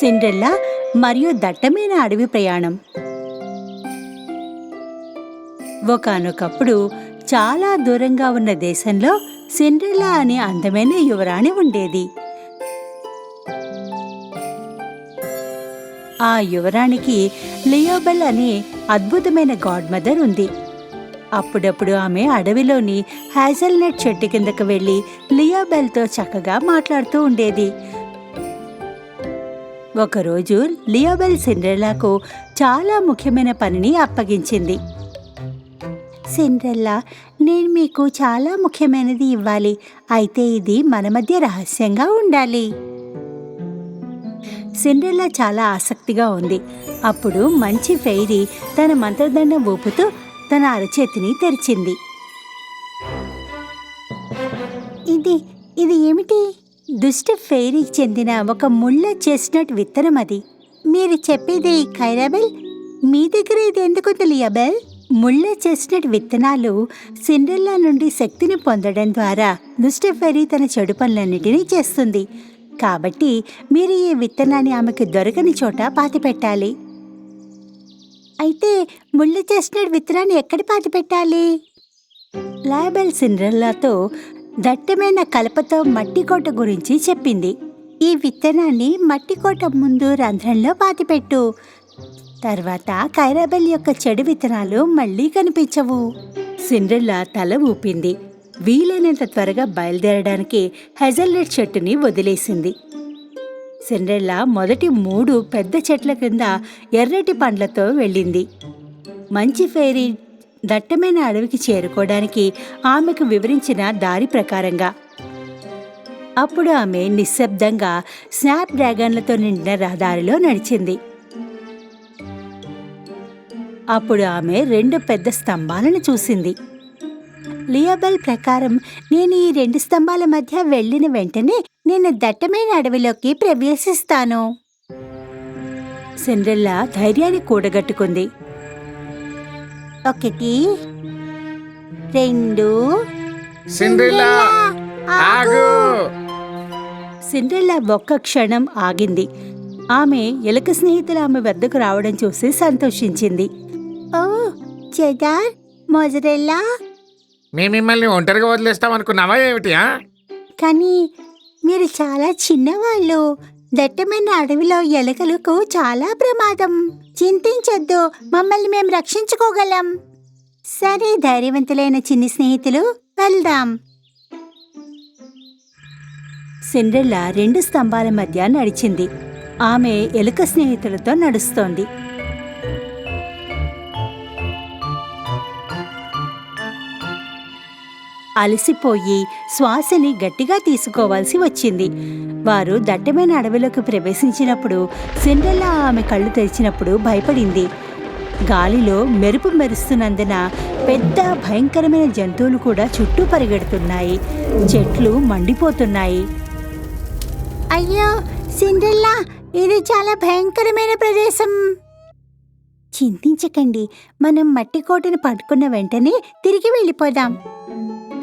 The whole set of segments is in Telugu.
సిండ్రెల్లా మరియు దట్టమైన అడవి ప్రయాణం. ఒకానొకప్పుడు చాలా దూరంగా ఉన్న దేశంలో సిండ్రెల్లా అనే అందమైన యువరాణి ఉండేది. ఆ యువరాణికి లియోబెల్ అనే అద్భుతమైన గాడ్ మదర్ ఉంది. అప్పుడప్పుడు ఆమె అడవిలోని హ్యాజల్నట్ చెట్టు కిందకు వెళ్లి లియోబెల్తో చక్కగా మాట్లాడుతూ ఉండేది. ఒకరోజు లియోబెల్ సిండ్రెల్లాకు చాలా ముఖ్యమైన పనిని అప్పగించింది. సిండ్రెల్లా, నేను మీకు చాలా ముఖ్యమైనది ఇవ్వాలి. అయితే ఇది మన మధ్య రహస్యంగా ఉండాలి. సిండ్రెల్లా చాలా ఆసక్తిగా ఉంది. అప్పుడు మంచి ఫెయిరీ తన మంత్రదండం ఊపుతూ తన అరచేతిని తెరిచింది. ఇది ఏమిటి? దుష్ట ఫెయిరీకి చెందిన ఒక ముళ్ళ చెస్ట్నట్ విత్తనం అది. మీరు చెప్పేది ఖైరాబెల్? మీ దగ్గర ఇది ఎందుకుంది లియోబెల్? ముళ్ళ చెస్ట్నట్ విత్తనాలు సిండ్రెల్లా నుండి శక్తిని పొందడం ద్వారా దుష్ట ఫెయిరీ తన చెడు పనులన్నిటినీ చేస్తుంది. కాబట్టి మీరు ఈ విత్తనాన్ని ఆమెకు దొరకని చోట పాతిపెట్టాలి. అయితే ముళ్ళ చెస్ట్నట్ విత్తనాన్ని ఎక్కడ పాతిపెట్టాలి? లియోబెల్ సిండ్రెల్లాతో దట్టమైన కలపతో మట్టికోట గురించి చెప్పింది. ఈ విత్తనాన్ని మట్టికోట ముందు రంధ్రంలో పాతిపెట్టు. తర్వాత ఖైరాబెల్ యొక్క చెడు విత్తనాలు మళ్లీ కనిపించవు. సిండ్రెల్లా తల ఊపింది. వీలైనంత త్వరగా బయలుదేరడానికి హెజల్నట్ చెట్టుని వదిలేసింది. సిండ్రెల్లా మొదటి 3 పెద్ద చెట్ల కింద ఎర్రటి పండ్లతో వెళ్ళింది. మంచి ఫెయిరీ దట్టమైన అడవికి చేరుకోవడానికి ఆమెకు వివరించిన దారి ప్రకారంగా. అప్పుడు ఆమె నిశ్శబ్దంగా స్నాప్ డ్రాగన్లతో నిండిన రహదారిలో నడిచింది. అప్పుడు ఆమె 2 పెద్ద స్తంభాలను చూసింది. లియోబెల్ ప్రకారం నేను ఈ 2 స్తంభాల మధ్య వెళ్లిన వెంటనే నేను దట్టమైన అడవిలోకి ప్రవేశిస్తాను. సిండ్రెల్లా ధైర్యాన్ని కూడగట్టుకుంది. 1 2 సిండ్రెల్లా, ఆగు! సిండ్రెల్లా ఒక్క క్షణం ఆగింది. ఆమె ఎలుక స్నేహితులు ఆమె వద్దకు రావడం చూసి సంతోషించింది. ఓ చెదార్, మొజరెల్లా, మేము మిమ్మల్ని ఒంటరిగా వదిలేస్తామనుకున్నావా ఏమిటి? కానీ మీరు చాలా చిన్నవాళ్ళు. దట్టమైన అడవిలో ఎలుకలకు చాలా ప్రమాదం. చింతించొద్దు, మమ్మల్ని మేము రక్షించుకోగలం. సరే ధైర్యవంతులైన చిన్ని స్నేహితులు, వెళ్దాం. సిండ్రెల్లా 2 స్తంభాల మధ్య నడిచింది. ఆమె ఎలుక స్నేహితులతో నడుస్తోంది. అలసిపోయి శ్వాసని గట్టిగా తీసుకోవాల్సి వచ్చింది. వారు దట్టమైన అడవిలోకి ప్రవేశించినప్పుడు సిండ్రెల్లా ఆమె కళ్ళు తెరిచినప్పుడు భయపడింది. గాలిలో మెరుపు మెరుస్తున్నందున పెద్ద భయంకరమైన జంతువులు కూడా చుట్టూ పరిగెడుతున్నాయి. చెట్లు మండిపోతున్నాయి. అయ్యో సిండ్రెల్లా, ఇది చాలా భయంకరమైన ప్రదేశం. చింతించకండి, మనం మట్టి కోటను పట్టుకున్న వెంటనే తిరిగి వెళ్ళిపోదాం.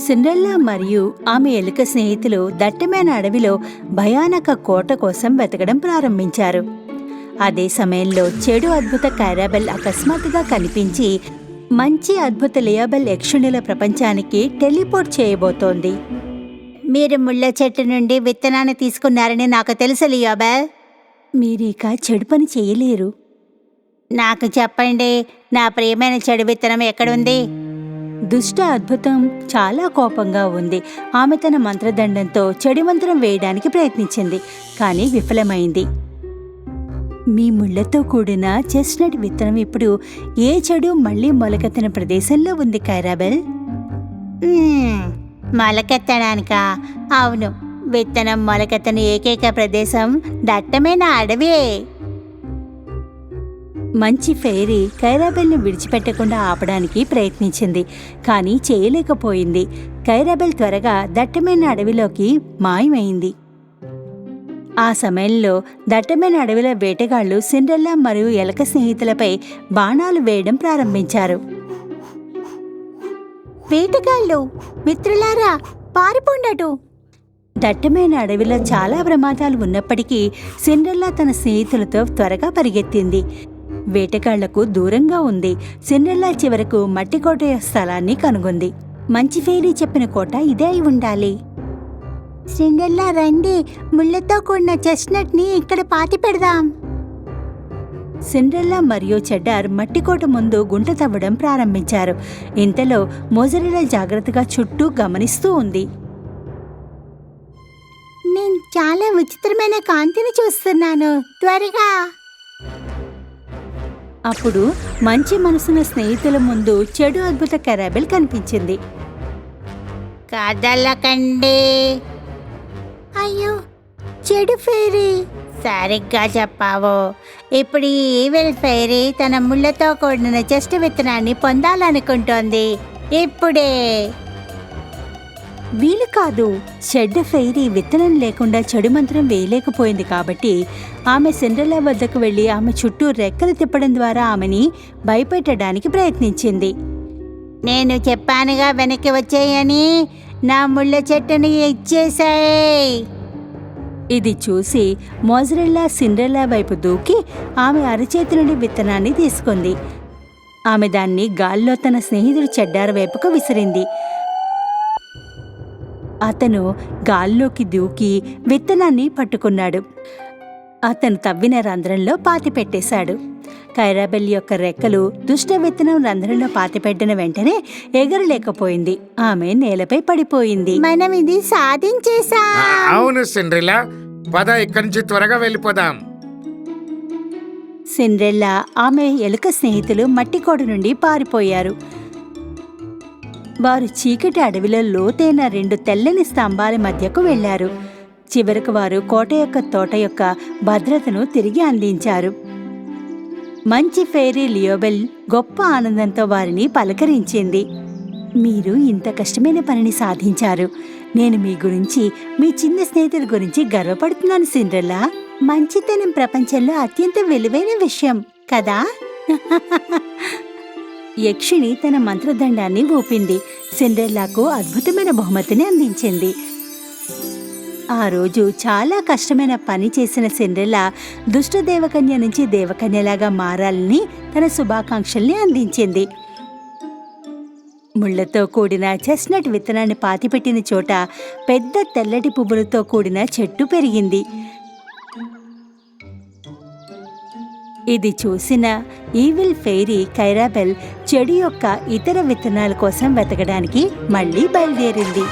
సిండ్రెల్లా మరియు ఆమె ఎలుక స్నేహితులు దట్టమైన అడవిలో భయానక కోట కోసం వెతకడం ప్రారంభించారు. అదే సమయంలో చెడు అద్భుత ఖైరాబెల్ అకస్మాత్తుగా కనిపించి మంచి అద్భుత లియోబెల్ యక్షుణుల ప్రపంచానికి టెలిపోర్ట్ చేయబోతోంది. మీరు ముళ్ళ చెట్టు నుండి విత్తనాన్ని తీసుకున్నారని నాకు తెలుసు లియోబెల్. మీరిక చెడు పని చేయలేరు. నాకు చెప్పండి, నా ప్రియమైన చెడు విత్తనం ఎక్కడుంది? దుష్ట అద్భుతం చాలా కోపంగా ఉంది. ఆమె తన మంత్రదండంతో చెడు మంత్రం వేయడానికి ప్రయత్నించింది, కానీ విఫలమైంది. మీ ముళ్లతో కూడిన చెస్ట్నట్ విత్తనం ఇప్పుడు ఏ చెడు మళ్లీ మొలకెత్తిన ప్రదేశంలో ఉంది ఖైరాబెల్. మొలకెత్తడానికా? అవును, విత్తనం మొలకెత్తని ఏకైక ప్రదేశం దట్టమైన అడవే. మంచి ఫెయిరీ ఖైరాబెల్ని విడిచిపెట్టకుండా ఆపడానికి ప్రయత్నించింది, కానీ చేయలేకపోయింది. ఖైరాబెల్ త్వరగా దట్టమైన అడవిలోకి మాయమైంది. ఆ సమయంలో దట్టమైన అడవిలో వేటగాళ్లు సిండ్రెల్లా మరియు ఎలక స్నేహితులపై బాణాలు వేయడం ప్రారంభించారు. వేటగాళ్ళు, మిత్రులారా, పారిపోండటు! దట్టమైన అడవిలో చాలా ప్రమాదాలు ఉన్నప్పటికీ సిండ్రెల్లా తన స్నేహితులతో త్వరగా పరిగెత్తింది. వేటగాళ్లకు దూరంగా ఉంది. సిండ్రెల్లా చివరకు మట్టి కోట స్థలాన్ని కనుగొంది. మంచి ఫెయిరీ చెప్పిన కోట ఇదే అయి ఉండాలి. సిండ్రెల్లా రండి, ముళ్ళతో కూడిన చెస్ట్నట్ ని ఇక్కడ పాతి పెడదాం. సిండ్రెల్లా మరియు చెడ్డార్ మట్టికోట ముందు గుంట తవ్వడం ప్రారంభించారు. ఇంతలో మోజరెల్లా జాగ్రత్తగా చుట్టూ గమనిస్తూ ఉంది. నేను చాలా విచిత్రమైన కాంతిని చూస్తున్నాను, త్వరగా. అప్పుడు మంచి మనసున్న స్నేహితుల ముందు చెడు అద్భుత కెరాబెల్ కనిపించింది. కదలకండి. అయ్యో, చెడు ఫెయిరీ. సరిగ్గా చెప్పావు. ఇప్పుడు ఈ ఈవిల్ ఫెయిరీ తన ముళ్ళతో కూడిన చెస్ట్ విత్తనాన్ని పొందాలనుకుంటోంది. ఇప్పుడే. వీలు కాదు. చెడ్డ ఫెయిరీ విత్తనం లేకుండా చెడు మంత్రం వేయలేకపోయింది కాబట్టి ఆమె సిండ్రెల్లా వద్దకు వెళ్లి ఆమె చుట్టూ రెక్కలు తిప్పడం ద్వారా ఆమెని భయపెట్టడానికి ప్రయత్నించింది. నేను చెప్పానుగా వెనక్కి వచ్చేయని. నా ముళ్ళ చెట్టుని ఇచ్చేసాయి. ఇది చూసి మోజరెల్లా సిండ్రెల్లా వైపు దూకి ఆమె అరచేతి నుండి విత్తనాన్ని తీసుకుంది. ఆమె దాన్ని గాల్లో తన స్నేహితుడు చెడ్డార్ వైపుకు విసిరింది. అతను గాల్లోకి దూకి విత్తనాన్ని పట్టుకున్నాడు. అతను తవ్విన రంధ్రంలో పాతిపెట్టేశాడు. కైరాబెల్ యొక్క రెక్కలు దుష్ట విత్తనం రంధ్రంలో పాతిపెట్టిన వెంటనే ఎగరలేకపోయింది. ఆమె నేలపై పడిపోయింది. మనం ఇది సాధించేశాం. అవును సిండ్రెల్లా, పద ఇక్కడి నుంచి త్వరగా వెళ్ళిపోదాం. సిండ్రెల్లా ఆమె ఎలుక స్నేహితులు మట్టికోట నుండి పారిపోయారు. వారు చీకటి అడవిలో లోతైన 2 తెల్లని స్తంభాల మధ్యకు వెళ్లారు. చివరకు వారు కోట యొక్క తోట యొక్క భద్రతను తిరిగి అందించారు. మంచి ఫెయిరీ లియోబెల్ గొప్ప ఆనందంతో వారిని పలకరించింది. మీరు ఇంత కష్టమైన పనిని సాధించారు. నేను మీ గురించి, మీ చిన్న స్నేహితుల గురించి గర్వపడుతున్నాను సిండ్రెల్లా. మంచితనం ప్రపంచంలో అత్యంత విలువైన విషయం కదా. యక్షిణి తన మంత్రదండాన్ని ఊపింది. సిండ్రెల్లాకు అద్భుతమైన బహుమతిని అందించింది. ఆ రోజు చాలా కష్టమైన పని చేసిన సిండ్రెల్లా దుష్ట దేవకన్య నుంచి దేవకన్యలాగా మారాలని తన శుభాకాంక్షల్ని అందించింది. ముళ్లతో కూడిన చెస్ట్నట్ విత్తనాన్ని పాతిపెట్టిన చోట పెద్ద తెల్లటి పువ్వులతో కూడిన చెట్టు పెరిగింది. ఇది చూసిన ఈవిల్ ఫెయిరీ కైరాబెల్ చెడు యొక్క ఇతర విత్తనాల కోసం వెతకడానికి మళ్లీ బయలుదేరింది.